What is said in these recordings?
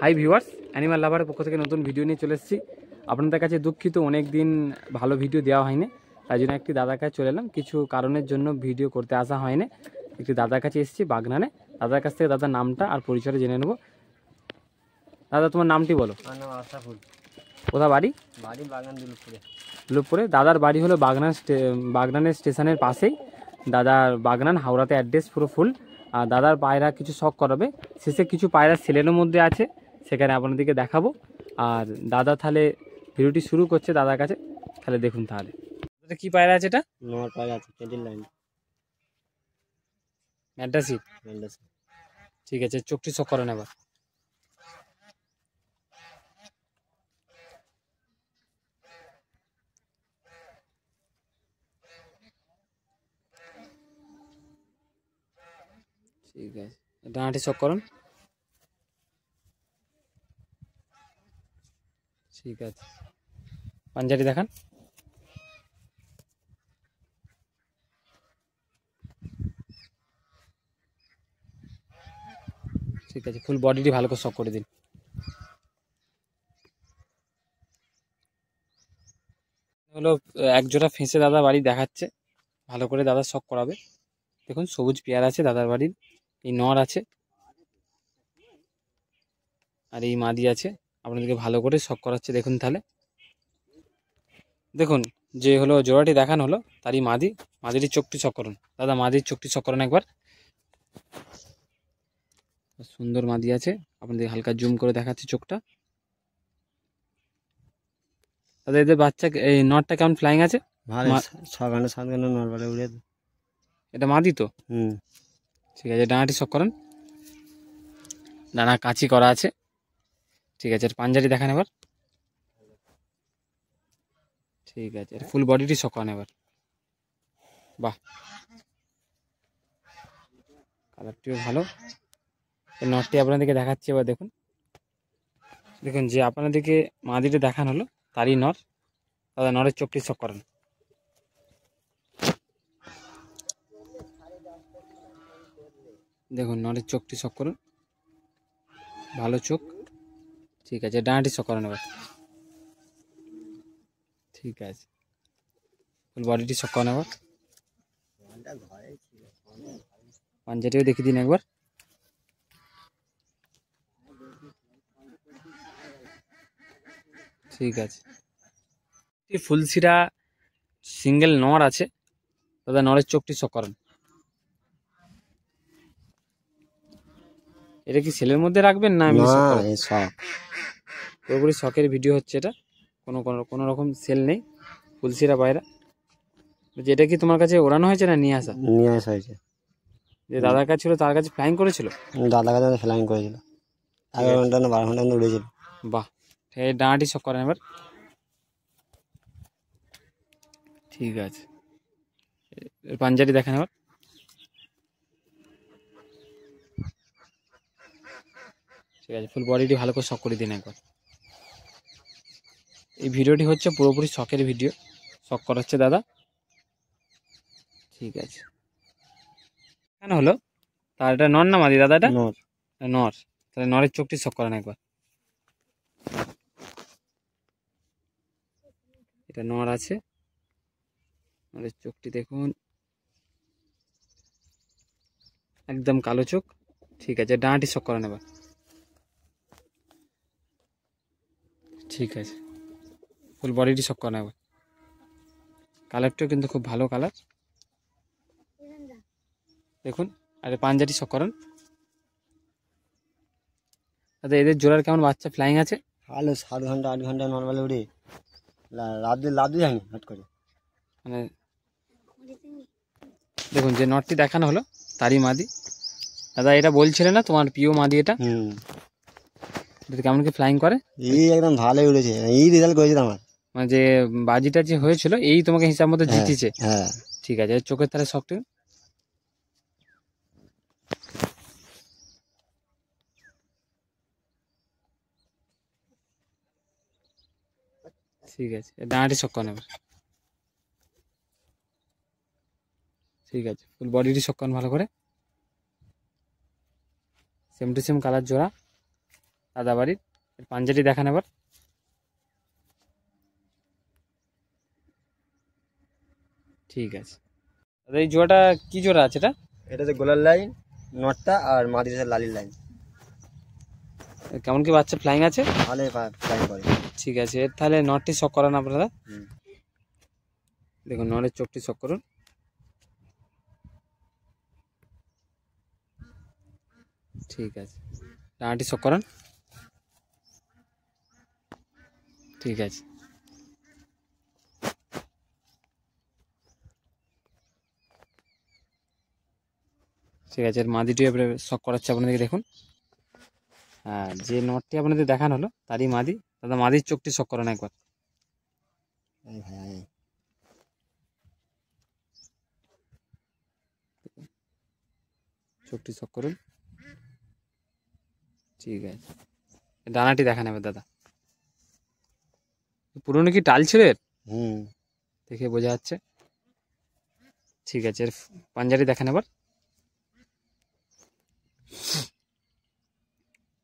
Hi viewers, animal লাভারের পক্ষ থেকে নতুন ভিডিও নিয়ে চলে এসেছি। আপনাদের কাছে দুঃখিত, অনেক দিন ভালো ভিডিও দেওয়া হয়নি, তাই জন্য একটি দাদার কাছে চলে এলাম। কিছু কারণের জন্য ভিডিও করতে আসা হয়নি। একটি দাদার কাছে এসেছি বাগনানে। দাদার কাছ থেকে দাদার নামটা আর পরিচয়টা জেনে নেব। দাদা, তোমার নামটি বলো। আমার নাম আশরাফুল। কোথা বাড়ি? বাড়ি বাগান দুলুপুরে। দুলুপুরে। দাদার বাড়ি হলো বাগনানের স্টেশনের পাশেই। দাদার বাগনান হাওড়াতে অ্যাড্রেস পুরো ফুল। আর দাদার পায়রা কিছু শখ করাবে, শেষে কিছু পায়রা সেলের মধ্যে আছে, সেখানে আপনাদেরকে দেখাবো। আর দাদা তাহলে ভিডিওটি শুরু করছে দাদার কাছে, তাহলে দেখুন। তাহলে কি পায়রা আছে? এটা নর পায়রা আছে, ক্যান্ডিল লাইন ম্যাড্রাসি। ম্যান্ডাস। ঠিক আছে, চোখটি শখ করেন এবার। ঠিক আছে, ডানাটি শখ করুন। ঠিক আছে, পাঞ্জাটি দেখান। ঠিক আছে, ফুল বডিটি ভালো করে শখ করে দিন। হলো এক জোড়া ফেঁসে দাদা বাড়ি দেখাচ্ছে, ভালো করে দাদা শখ করাবে। দেখুন, সবুজ পেয়ার আছে দাদার বাড়ির। এই নর আছে আর এই মাদি আছে, আপনাদেরকে ভালো করে শখ করাচ্ছে। দেখুন তাহলে, দেখুন যে হলো জোড়াটি দেখানো হলো তারই মাদির চোখটি শখ করুন। দাদা, মাদির চোখটি শখ করুন একবার। সুন্দর মাদি আছে, আপনাদের হালকা জুম করে দেখাচ্ছি চোখটা। দাদা, এদের বাচ্চা এই নটটা কেমন ফ্লাইং আছে? ভালো, 6 ঘন্টা 7 ঘন্টা নরমালে উড়ে। এটা মাদি তো? ঠিক আছে, ডানাটি শখ করেন। ডানা কাঁচি করা আছে। ঠিক আছে, পাঞ্জাটি দেখান এবার। ঠিক আছে, ফুল বডিটি শখ করেন এবার। বাহ, কালারটিও ভালো। এই নটটি আপনাদেরকে দেখাচ্ছি এবার। দেখুন দেখুন যে আপনাদেরকে মাদিটা দেখানো হলো তারই নর। দাদা, নরের চোখটি শখ করেন। দেখুন, নরের চোখটি শখ করুন, ভালো চোখ। ঠিক আছে, ডানাটি শখ করেন এবার। ঠিক আছে, ফুল বডিটি শখ করেন এবার। পাঞ্জাটিও দেখিয়ে দিন একবার। ঠিক আছে, ফুলশিরা সিঙ্গেল নর আছে। দাদা, নরের চোখটি শখ করেন। এটা কি সেলের মধ্যে রাখবেন না এমনি শখ করেন? পুরোপুরি শখের ভিডিও হচ্ছে এটা, কোনো রকম সেল নেই। ফুলশিরা পায়রা। যেটা কি তোমার কাছে ওড়ানো হয়েছে না নিয়ে আসা? হয়েছে। যে দাদার কাছে ছিল তার কাছে ফ্লাইং করেছিল? দাদার কাছে ফ্লাইং করেছিল, 11 ঘন্টা না 12 ঘন্টা উড়েছিল। বাহ, এই ডানাটি শখ করেন এবার। ঠিক আছে, পাঞ্জাটি দেখেন এবার। ঠিক আছে, ফুল বডিটি ভালো করে শখ করে দিন একবার। এই ভিডিওটি হচ্ছে পুরোপুরি শখের ভিডিও, শখ করাচ্ছে দাদা। ঠিক আছে, কেন হলো তার এটা নর না মাদি? দাদা, এটা নর। তাহলে নরের চোখটি শখ করেন একবার। এটা নর আছে, নরের চোখটি দেখুন, একদম কালো চোখ। ঠিক আছে, ডানাটি শখ করেন এবার। ঠিক আছে, ফুল বডিটি শখ করেন এবার। কালারটিও কিন্তু খুব ভালো কালার, দেখুন। আর পাঞ্জাটি শখ করেন। দাদা, এদের জোড়ার কেমন বাচ্চা ফ্লাইং আছে? ভালো, 7 ঘন্টা 8 ঘন্টা নরমালে উড়ে লাভ দিয়ে যায়নি হট করে। মানে দেখুন, যে নটটি দেখানো হলো তারই মাদি। দাদা, এটা বলছিলে না তোমার প্রিয় মাদি? এটা কেমন কি ফ্লাইং করে? এই একদম ভালোই উড়েছে, এই রেজাল্ট করেছে আমার। মানে যে বাজিটা যে হয়েছিল এই তোমাকে হিসাব মতো জিতিয়েছে। হ্যাঁ। ঠিক আছে, চোখের তাহলে শখটি। ঠিক আছে, ডানাটি শখ করেন এবার। ঠিক আছে, ফুল বডিটি শখ করেন ভালো করে। সেম টু সেম কালার জোড়া। দাদা বাড়ির। এর পাঞ্জাটি দেখান এবার। ঠিক আছে দাদা, এই জোড়াটা কি জোড়া আছে এটা? এটা হচ্ছে গোলার লাইন নটটা, আর মাদির হচ্ছে লালির লাইন। কেমন কি বাচ্চা ফ্লাইং আছে? ভালো ফ্লাই করে। ঠিক আছে, এর তাহলে নটটি শক করান আপনারা। হুম। দেখুন নটের চোখটি শক করুন। ঠিক আছে, ডানাটি শক করান। ঠিক আছে, ঠিক আছে, এর মাদিটি এবারে শক করাচ্ছে আপনাদেরকে। দেখুন হ্যাঁ, যে নটটি আপনাদের দেখানো হলো তারই মাদি। দাদা মাদির চোখটি শক করান একবার। এই ভাই এই। চোখটি শক করুন। ঠিক আছে, ডানাটি দেখা নেবে দাদা। পুরনো কি টাল ছিল এর? হুম। দেখে বোঝা যাচ্ছে। ঠিক আছে, এর পাঞ্জাটি দেখা নেবার।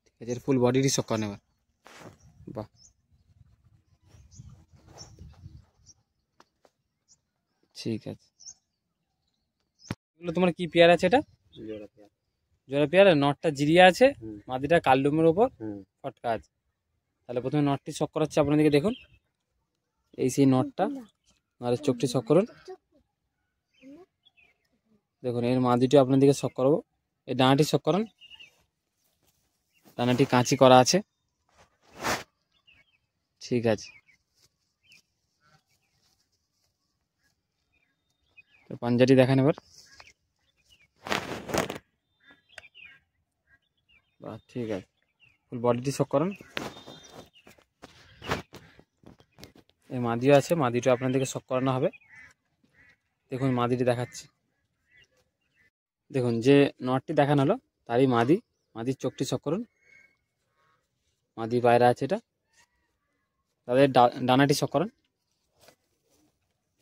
ঠিক আছে, এর ফুল বডিটি শক করে নেবার। বাহ, ঠিক আছে। এগুলো তোমার কি পেয়ার আছে? এটা জোড়া পেয়ার। নটটা জিরিয়া আছে, হুম। মাদিটা কালডুমের ওপর হুম। ফটকা আছে। তাহলে প্রথমে নটটি শক করাচ্ছে আপনাদেরকে। দেখুন এই সেই নটটা, আর চোখটি শক করুন। দেখুন এর মাদিটি আপনাদেরকে শক করবো। এই ডানাটি শক করুন। ডানাটি কাঁচি করা আছে। ঠিক আছে, তো পাঞ্জাটি দেখান এবার। বাহ, ঠিক আছে, ফুল বডিটি শক করুন। এই মাদিও আছে, মাদিটা আপনাদেরকে শক করানো হবে। দেখুন মাদিটি দেখাচ্ছি। দেখুন যে নটটি দেখানো হলো তারই মাদি। মাদির চোখটি শক করুন। মাদি পায়রা আছে এটা। তাদের ডানাটি শক করুন।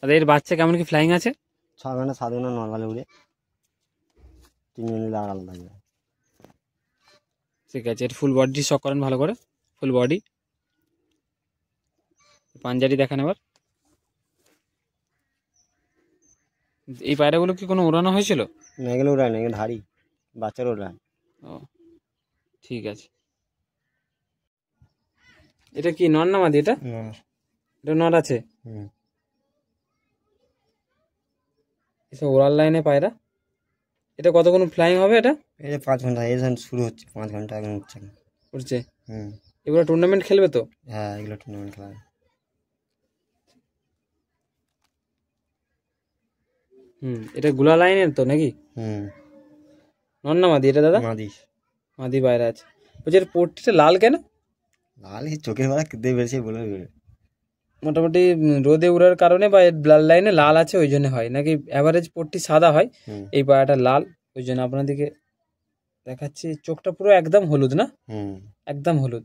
তাদের বাচ্চা কেমন কি ফ্লাইং আছে? 6 ঘন্টা 7 ঘন্টা নর্মালে উড়ে, 3 মিনিট আলাদা থাকবে। ঠিক আছে, এর ফুল বডিটি শক করেন ভালো করে। ফুল বডি, পাঞ্জাটি দেখান এবার। এই পায়রাগুলো কি কোনো উড়ানো হয়েছিল? না, এগুলো উড়ায় না, এগুলো ধাড়ি বাচ্চারা উড়ায়। ও, ঠিক আছে। এটা কি নর না মাদি? এটা এটা নর আছে। হুম। এসব ওরাল লাইনে পায়রা। এটা কতক্ষণ ফ্লাইং হবে এটা? এই যে 5 ঘন্টা এই শুরু হচ্ছে, 5 ঘন্টা এখন উঠছে না। উঠছে। হুম। এগুলো টুর্নামেন্ট খেলবে তো? হ্যাঁ, এগুলো টুর্নামেন্ট খেলা হয়। এটা গুলা লাইনের তো নাকি? হুম। নর না মাদি এটা দাদা? মাদি। মাদি পায়রা আছে। বলছি এর পোটটা লাল কেন? লাল এই চোখের বেলা কেঁদে বেড়েছে বলে বেড়ে। মোটামুটি রোদে উড়ার কারণে বা এর ব্লাড লাইনে লাল আছে ওই জন্য হয়, নাকি অ্যাভারেজ পোটটি সাদা হয়? হুম। এই পায়রাটা লাল, ওই জন্য আপনাদেরকে দেখাচ্ছি। চোখটা পুরো একদম হলুদ না? হুম। একদম হলুদ।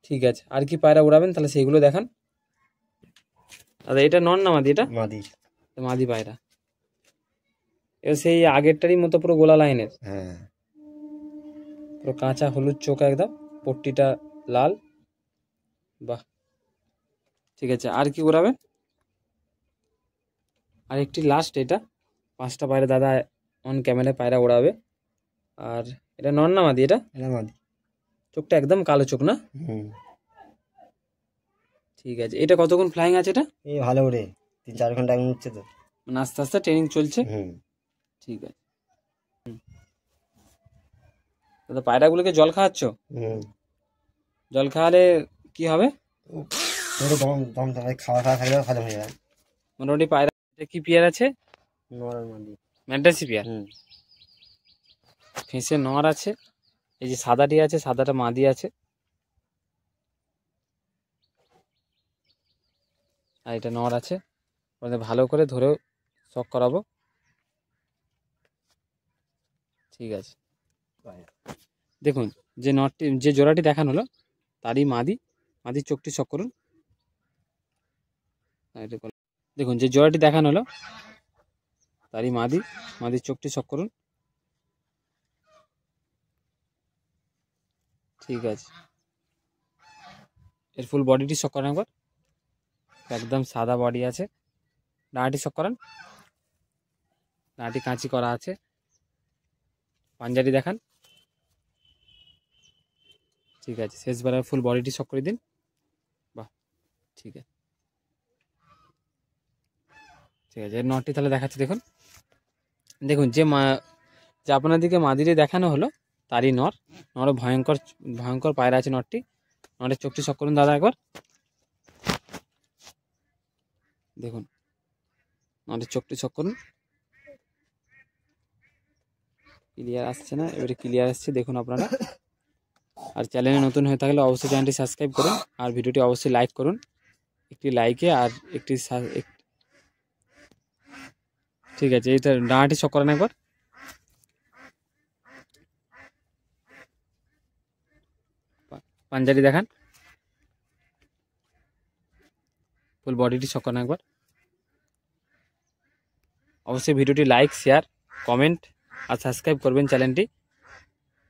ঠিক আছে, আর কি পায়রা উড়াবেন তাহলে সেইগুলো দেখান দাদা। এটা নর না মাদি? এটা মাদি। মাদি পায়রা। এবার সেই আগেরটারই মতো পুরো গোলা লাইনের, হ্যাঁ। পুরো কাঁচা হলুদ চোখ একদম, পট্টিটা লাল। বাহ, ঠিক আছে, আর কি উড়াবেন? আর একটি লাস্ট, এটা 5টা পায়রা দাদা অন ক্যামেরায় পায়রা উড়াবে। আর এটা নর না মাদি? এটা এটা মাদি। চোখটা একদম কালো চোখ না? হুম। ঠিক আছে, এটা কতক্ষণ ফ্লাইং আছে এটা? এই ভালো উড়ে, 3-4 ঘন্টা এখন উঠছে তো। মানে আস্তে আস্তে ট্রেনিং চলছে। হুম। ঠিক আছে। দাদা পায়রাগুলোকে জল খাওয়াচ্ছ? হুম। জল খাওয়ালে কি হবে? পুরো দম দম খাওয়া থাকলে ভালো হয়ে যায়। মোটামুটি পায়রা। এটা কি পেয়ার আছে? নর আর মাদি। ম্যান্টাসি পেয়ার। হুম। ফেঁসে নর আছে। এই যে সাদাটি আছে, সাদাটা মাদি আছে। আর এটা নর আছে। আপনাদের ভালো করে ধরেও শক করাবো। ঠিক আছে, দেখুন যে নটটি, যে জোড়াটি দেখানো হলো তারই মাদি। মাদির চোখটি শক করুন। দেখুন যে জোড়াটি দেখানো হলো তারই মাদি। মাদির চোখটি শক করুন। ঠিক আছে, এর ফুল বডিটি শক করেন একবার। একদম সাদা বডি আছে। ডানাটি শক করেন। ডানাটি কাঁচি করা আছে। পাঞ্জাটি দেখান। ঠিক আছে, শেষবারের ফুল বডিটি শক করে দিন। বাহ, ঠিক আছে ঠিক আছে। এর নটটি তাহলে দেখাচ্ছি দেখুন। দেখুন যে আপনাদেরকে মাদিরে দেখানো হলো তারই নর ভয়ঙ্কর ভয়ঙ্কর পায়রা আছে নটটি। নটের চোখটি শক করুন দাদা একবার। দেখুন নটের চোখটি শক করুন। ক্লিয়ার আসছে না, এবারে ক্লিয়ার আসছে দেখুন আপনারা। আর চ্যানেলে নতুন হয়ে থাকলে অবশ্যই চ্যানেলটি সাবস্ক্রাইব করুন আর ভিডিওটি অবশ্যই লাইক করুন। একটি লাইকে আর একটি ঠিক আছে, এইটা ডানাটি শক করেন একবার। পাঞ্জাটি দেখান। ফুল বডিটি শক করেন একবার। অবশ্যই ভিডিওটি লাইক, শেয়ার, কমেন্ট আর সাবস্ক্রাইব করবেন চ্যানেলটি।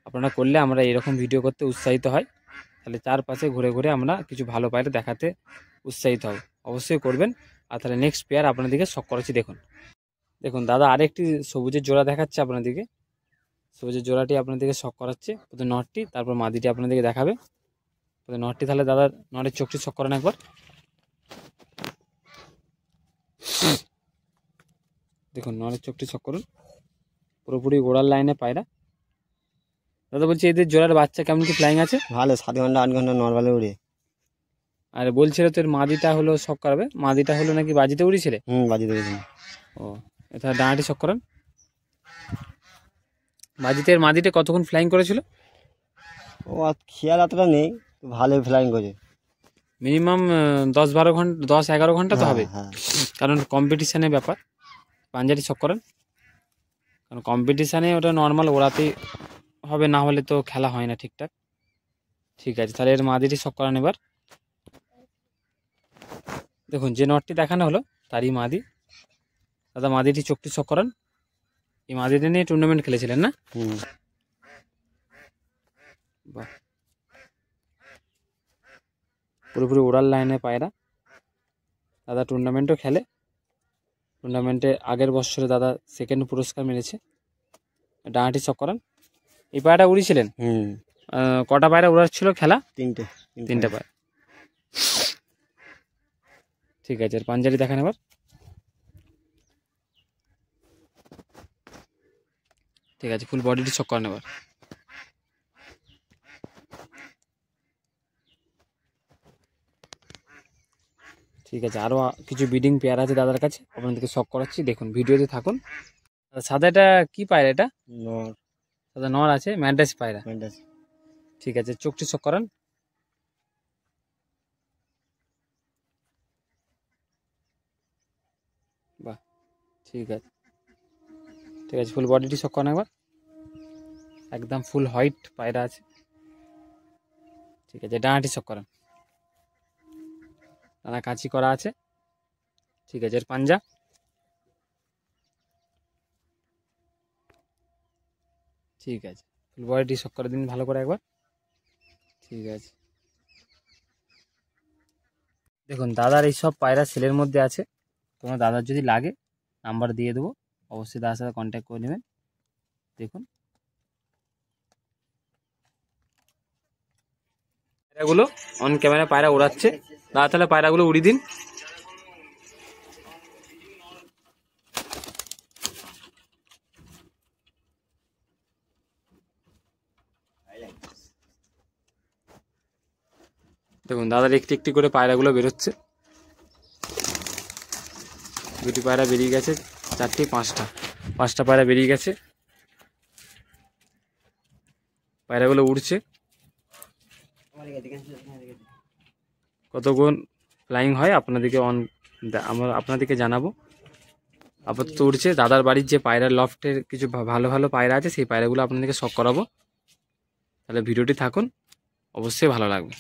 আপনারা করলে আমরা এরকম ভিডিও করতে উৎসাহিত হয়। তাহলে চারপাশে ঘুরে ঘুরে আমরা কিছু ভালো পায়রা দেখাতে উৎসাহিত হব। অবশ্যই করবেন। আর তাহলে নেক্সট পেয়ার আপনাদেরকে শক করেছি দেখুন। দেখুন দাদা আরেকটি সবুজের জোড়া দেখাচ্ছে আপনাদেরকে। সবুজের জোড়াটি আপনাদেরকে শক করাচ্ছে। প্রথমে নটটি, তারপর মাদিটি আপনাদেরকে দেখাবে। প্রথমে নটটি, তাহলে দাদা নটের চোখটি শক করেন একবার। দেখুন নটের চোখটি শক করুন। পুরোপুরি গোড়ার লাইনে পায়রা। দাদা বলছি এদের জোড়ার বাচ্চা কেমন কি ফ্লাইং আছে? ভালো, 7 ঘন্টা 8 ঘন্টা নর্মালে উড়ে। আর বলছিল তোর মাদিটা হলো শক করাবে, মাদিটা হলো নাকি বাজিতে উড়িয়েছিলে? বাজিতে উড়েছে। ও, এটা ডানাটি শক করেন। মাদিতে কতক্ষণ ফ্লাইং করেছিল? ও খেয়াল অতটা নেই, ভালো ফ্লাইং করে। মিনিমাম 10-12 ঘন্টা, 10-11 ঘন্টা তো হবে। হ্যাঁ। কারণ কম্পিটিশানের ব্যাপার। পাঞ্জাটি শক করেন। কারণ কম্পিটিশানে ওটা নর্মাল ওড়াতেই হবে, না হলে তো খেলা হয় না ঠিকঠাক। ঠিক আছে, তাহলে এর মাদিটি শক করান এবার। দেখুন যে নটটি দেখানো হলো তারই মাদি। দাদা মাদিটি চোখটি শক করান। এই মাদিটি নিয়ে টুর্নামেন্ট খেলেছিলেন না? বাহ, পুরোপুরি ওড়ার লাইনে পায়রা। দাদা টুর্নামেন্টও খেলে। টুর্নামেন্টে আগের বছরে দাদা সেকেন্ড পুরস্কার মেরেছে। ডানাটি শক করান। এই পায়রাটা উড়িয়েছিলেন? কটা পায়রা উড়াচ্ছিল খেলা? 3টে পায়রা। ঠিক আছে, পাঞ্জারি দেখান এবার। ঠিক আছে, ফুল বডিটি শক করেন এবার। ঠিক আছে, আরও কিছু ব্রিডিং পেয়ার আছে দাদার কাছে, আপনাদেরকে শক করাচ্ছি দেখুন, ভিডিওতে থাকুন। সাদাটা কি পায়রা? এটা সাদা নর আছে, ম্যাড্রাস পায়রা। ঠিক আছে, চোখটি শক করান। বাহ, ঠিক আছে ঠিক আছে, ফুল বডিটি শক করেন একবার। একদম ফুল হোয়াইট পায়রা আছে। ঠিক আছে, ডানাটি শক করেন। ডানা কাঁচি করা আছে। ঠিক আছে, এর পাঞ্জা। ঠিক আছে, ফুল বডিটি শক করে দিন ভালো করে একবার। ঠিক আছে, দেখুন দাদার এইসব পায়রা সেলের মধ্যে আছে। তোমার দাদার যদি লাগে নাম্বার দিয়ে দেবো, অবশ্যই দাদার সাথে কন্ট্যাক্ট করে নেবেন। দেখুন পায়রাগুলো অন ক্যামেরা পায়রা উড়াচ্ছে। দাদা তাহলে পায়রাগুলো উড়িয়ে দিন। দেখুন দাদার একটি একটি করে পায়রাগুলো বেরোচ্ছে। দুটি পায়রা বেরিয়ে গেছে, 4টি 5টা পায়রা বেরিয়ে গেছে। পায়রাগুলো উড়ছে। কতক্ষণ ফ্লাইং হয় আমরা আপনাদেরকে জানাবো। আপাতত উড়ছে। দাদার বাড়ির যে পায়রা লফটের কিছু ভালো ভালো পায়রা আছে, সেই পায়রাগুলো আপনাদেরকে শক করাবো। তাহলে ভিডিওটি থাকুন, অবশ্যই ভালো লাগবে।